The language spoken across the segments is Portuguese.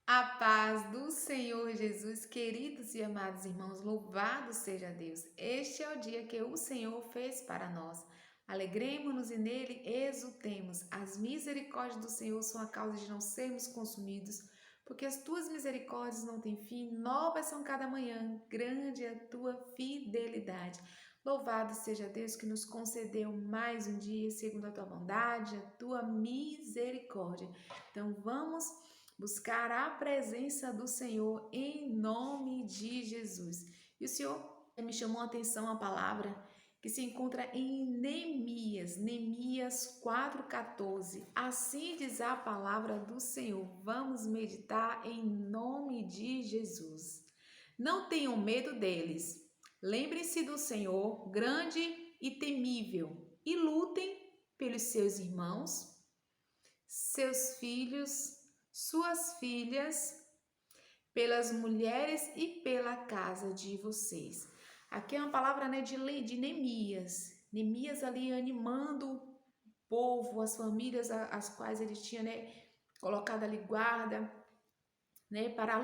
A paz do Senhor Jesus, queridos e amados irmãos, louvado seja Deus. Este é o dia que o Senhor fez para nós. Alegremos-nos e nele exultemos. As misericórdias do Senhor são a causa de não sermos consumidos, porque as tuas misericórdias não têm fim, novas são cada manhã, grande é a tua fidelidade. Louvado seja Deus que nos concedeu mais um dia segundo a tua bondade, a tua misericórdia. Então vamos buscar a presença do Senhor em nome de Jesus. E o Senhor me chamou a atenção a palavra que se encontra em Neemias 4,14. Assim diz a palavra do Senhor. Vamos meditar em nome de Jesus. Não tenham medo deles. Lembrem-se do Senhor, grande e temível, e lutem pelos seus irmãos, seus filhos, suas filhas, pelas mulheres e pela casa de vocês. Aqui é uma palavra, né, de Neemias. Neemias ali animando o povo, as famílias as quais ele tinha, né, colocado ali guarda, né, para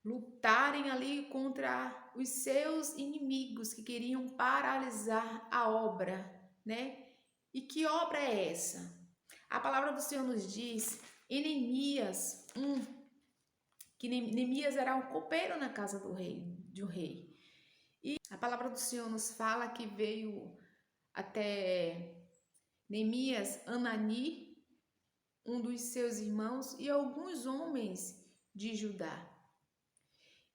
lutarem ali contra os seus inimigos que queriam paralisar a obra, né? E que obra é essa? A palavra do Senhor nos diz em Neemias 1 que Neemias era um copeiro na casa do rei, de um rei. E a palavra do Senhor nos fala que veio até Neemias, Anani, um dos seus irmãos, e alguns homens de Judá.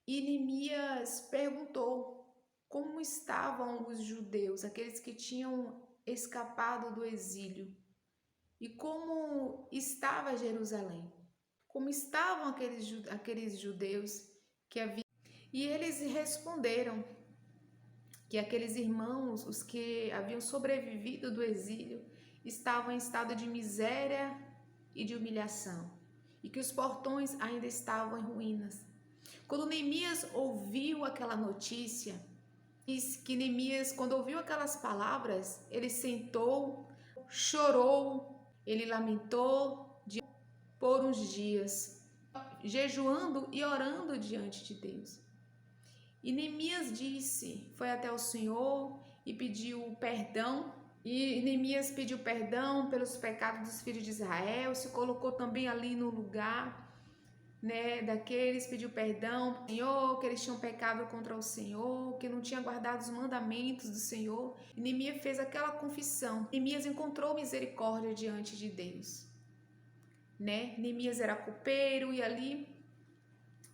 E Neemias perguntou como estavam os judeus, aqueles que tinham escapado do exílio, e como estava Jerusalém, como estavam aqueles judeus que haviam. E eles responderam que aqueles irmãos, os que haviam sobrevivido do exílio, estavam em estado de miséria e de humilhação, e que os portões ainda estavam em ruínas. Quando Neemias ouviu aquela notícia, diz que Neemias, quando ouviu aquelas palavras, ele sentou, chorou, ele lamentou por uns dias, jejuando e orando diante de Deus. E Neemias foi até o Senhor e pediu perdão. E Neemias pediu perdão pelos pecados dos filhos de Israel, se colocou também ali no lugar, né, daqueles, pediu perdão ao Senhor, que eles tinham pecado contra o Senhor, que não tinha guardado os mandamentos do Senhor. E Neemias fez aquela confissão. Neemias encontrou misericórdia diante de Deus, né? Neemias era copeiro e ali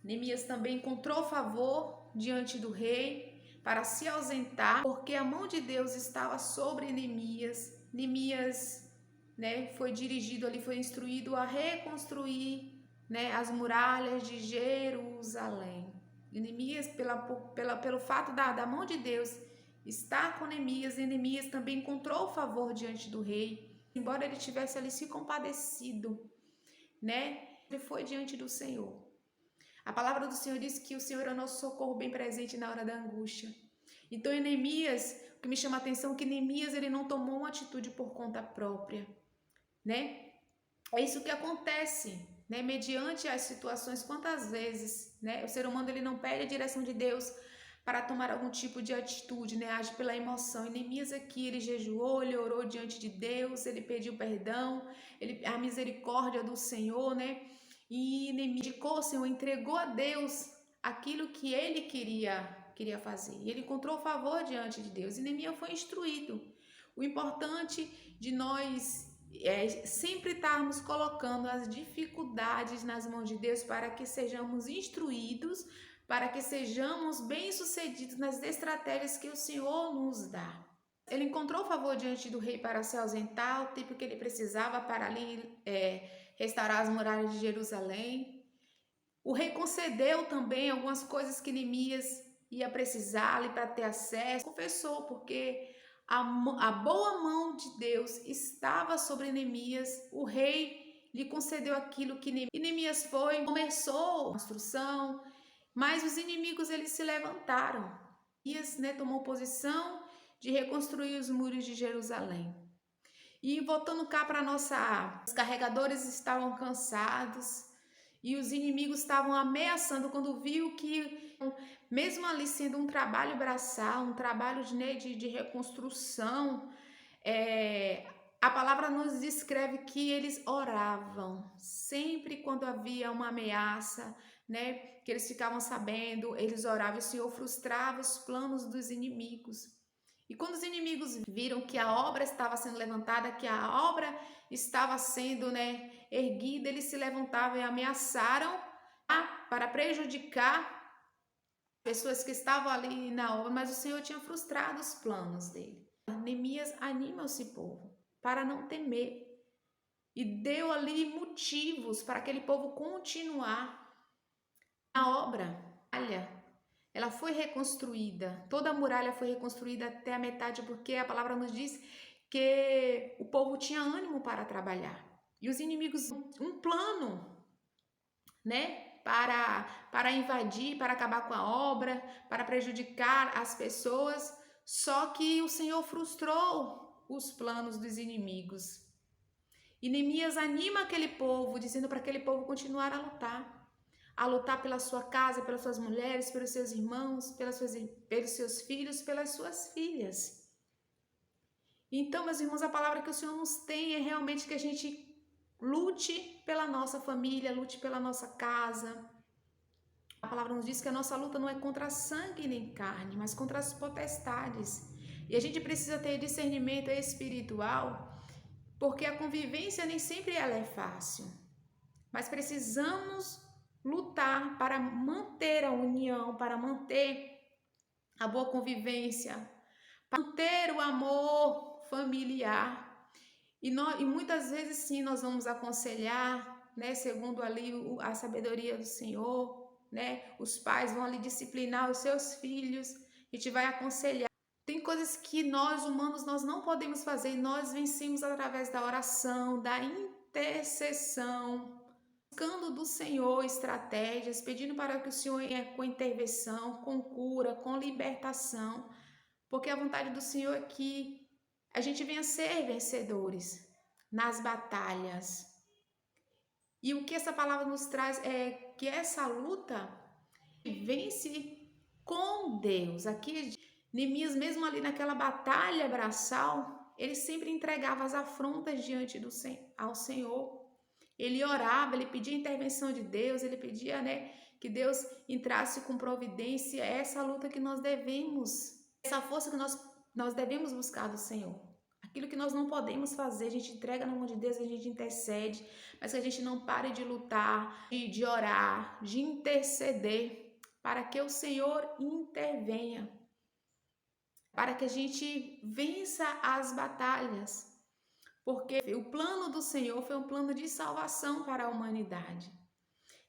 Neemias também encontrou favor diante do rei para se ausentar, porque a mão de Deus estava sobre Neemias. Neemias, né, foi dirigido ali, foi instruído a reconstruir, né, as muralhas de Jerusalém. E Neemias, pelo fato da mão de Deus estar com Neemias, e Neemias também encontrou favor diante do rei, embora ele tivesse ali se compadecido, né, ele foi diante do Senhor. A palavra do Senhor diz que o Senhor é o nosso socorro bem presente na hora da angústia. Então, em Neemias, o que me chama a atenção é que Neemias ele não tomou uma atitude por conta própria, né? É isso que acontece, né? Mediante as situações, quantas vezes, né? O ser humano ele não pede a direção de Deus para tomar algum tipo de atitude, né? Age pela emoção. E Neemias aqui, ele jejuou, ele orou diante de Deus, ele pediu perdão, a misericórdia do Senhor, né? E Neemias dedicou, o Senhor entregou a Deus aquilo que ele queria fazer. E ele encontrou favor diante de Deus. E Neemias foi instruído. O importante de nós sempre estarmos colocando as dificuldades nas mãos de Deus para que sejamos instruídos, para que sejamos bem-sucedidos nas estratégias que o Senhor nos dá. Ele encontrou favor diante do rei para se ausentar o tempo que ele precisava para ali restaurar as muralhas de Jerusalém. O rei concedeu também algumas coisas que Neemias ia precisar ali para ter acesso. Confessou, porque a boa mão de Deus estava sobre Neemias. O rei lhe concedeu aquilo que Neemias foi, começou a construção, mas os inimigos eles se levantaram. Neemias, né, tomou posição de reconstruir os muros de Jerusalém. E voltando cá para os carregadores estavam cansados E os inimigos estavam ameaçando quando viu que, mesmo ali sendo um trabalho braçal, um trabalho de reconstrução, a palavra nos descreve que eles oravam. Sempre quando havia uma ameaça, né, que eles ficavam sabendo, eles oravam. E o Senhor frustrava os planos dos inimigos. E quando os inimigos viram que a obra estava sendo levantada, que a obra estava sendo, né, erguida, eles se levantavam e ameaçaram para prejudicar pessoas que estavam ali na obra, mas o Senhor tinha frustrado os planos dele. Neemias anima esse povo para não temer e deu ali motivos para aquele povo continuar na obra. Ela foi reconstruída, toda a muralha foi reconstruída até a metade, porque a palavra nos diz que o povo tinha ânimo para trabalhar. E os inimigos, um plano, né, para invadir, para acabar com a obra, para prejudicar as pessoas, só que o Senhor frustrou os planos dos inimigos. E Neemias anima aquele povo, dizendo para aquele povo continuar a lutar pela sua casa, pelas suas mulheres, pelos seus irmãos, pelos seus filhos, pelas suas filhas. Então, meus irmãos, a palavra que o Senhor nos tem é realmente que a gente lute pela nossa família, lute pela nossa casa. A palavra nos diz que a nossa luta não é contra sangue nem carne, mas contra as potestades. E a gente precisa ter discernimento espiritual, porque a convivência nem sempre ela é fácil. Mas precisamos lutar para manter a união, para manter a boa convivência, para manter o amor familiar. E muitas vezes sim nós vamos aconselhar, né, segundo ali a sabedoria do Senhor, né? Os pais vão ali disciplinar os seus filhos, a gente vai aconselhar. Tem coisas que nós humanos nós não podemos fazer e nós vencemos através da oração, da intercessão, buscando do Senhor estratégias, pedindo para que o Senhor venha com intervenção, com cura, com libertação, porque a vontade do Senhor é que a gente venha ser vencedores nas batalhas. E o que essa palavra nos traz é que essa luta vence com Deus. Aqui, Neemias, mesmo ali naquela batalha braçal, ele sempre entregava as afrontas diante ao Senhor. Ele orava, ele pedia intervenção de Deus, ele pedia, né, que Deus entrasse com providência. É essa luta que nós devemos, essa força que nós devemos buscar do Senhor. Aquilo que nós não podemos fazer, a gente entrega na mão de Deus, a gente intercede, mas que a gente não pare de lutar, de orar, de interceder, para que o Senhor intervenha, para que a gente vença as batalhas. Porque o plano do Senhor foi um plano de salvação para a humanidade.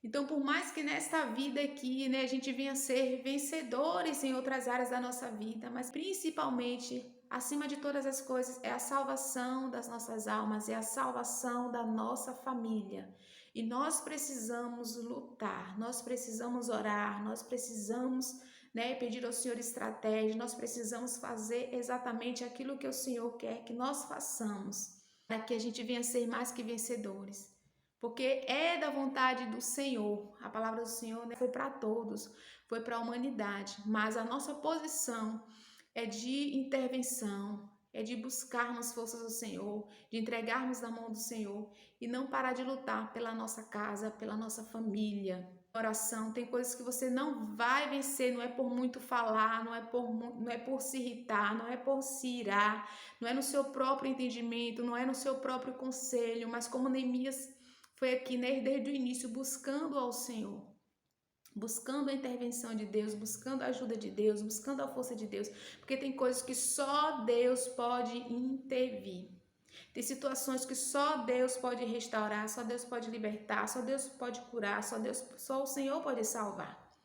Então, por mais que nesta vida aqui, né, a gente venha ser vencedores em outras áreas da nossa vida, mas principalmente, acima de todas as coisas, é a salvação das nossas almas, é a salvação da nossa família. E nós precisamos lutar, nós precisamos orar, nós precisamos, né, pedir ao Senhor estratégia, nós precisamos fazer exatamente aquilo que o Senhor quer que nós façamos, para que a gente venha ser mais que vencedores. Porque é da vontade do Senhor. A palavra do Senhor, né, foi para todos, foi para a humanidade. Mas a nossa posição é de intervenção, é de buscarmos forças do Senhor, de entregarmos na mão do Senhor e não parar de lutar pela nossa casa, pela nossa família. Oração, tem coisas que você não vai vencer, não é por muito falar, não é por se irritar, não é por se irar, não é no seu próprio entendimento, não é no seu próprio conselho, mas como Neemias foi aqui, né, desde o início, buscando ao Senhor, buscando a intervenção de Deus, buscando a ajuda de Deus, buscando a força de Deus, porque tem coisas que só Deus pode intervir. Tem situações que só Deus pode restaurar, só Deus pode libertar, só Deus pode curar, só o Senhor pode salvar.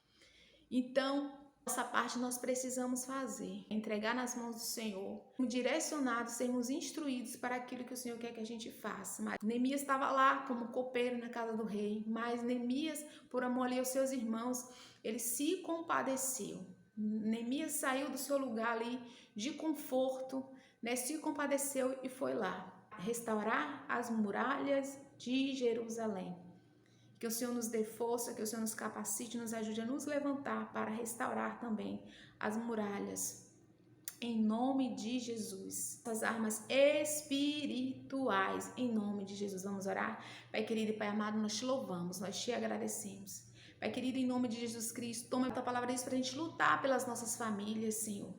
Então, nossa parte nós precisamos fazer, entregar nas mãos do Senhor, direcionados, sermos instruídos para aquilo que o Senhor quer que a gente faça. Mas Neemias estava lá como copeiro na casa do rei, mas Neemias, por amor ali aos seus irmãos, ele se compadeceu. Neemias saiu do seu lugar ali de conforto, né, se compadeceu e foi lá restaurar as muralhas de Jerusalém. Que o Senhor nos dê força, que o Senhor nos capacite, nos ajude a nos levantar para restaurar também as muralhas. Em nome de Jesus. As armas espirituais. Em nome de Jesus. Vamos orar? Pai querido e Pai amado, nós te louvamos, nós te agradecemos. Pai querido, em nome de Jesus Cristo, toma a tua palavra isso para a gente lutar pelas nossas famílias, Senhor.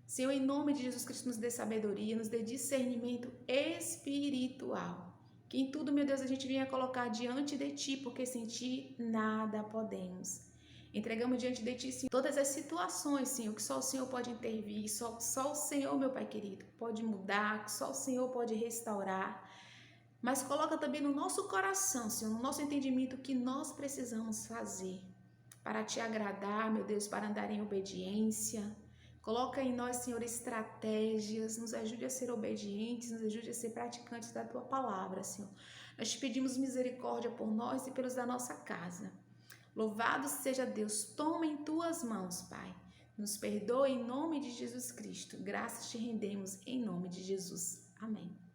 Senhor, em nome de Jesus Cristo, nos dê sabedoria, nos dê discernimento espiritual. Que em tudo, meu Deus, a gente venha colocar diante de Ti, porque sem Ti nada podemos. Entregamos diante de Ti, Senhor, todas as situações, Senhor, que só o Senhor pode intervir, só o Senhor, meu Pai querido, pode mudar, que só o Senhor pode restaurar. Mas coloca também no nosso coração, Senhor, no nosso entendimento, o que nós precisamos fazer para Te agradar, meu Deus, para andar em obediência. Coloca em nós, Senhor, estratégias, nos ajude a ser obedientes, nos ajude a ser praticantes da Tua palavra, Senhor. Nós te pedimos misericórdia por nós e pelos da nossa casa. Louvado seja Deus, toma em Tuas mãos, Pai. Nos perdoe em nome de Jesus Cristo. Graças te rendemos em nome de Jesus. Amém.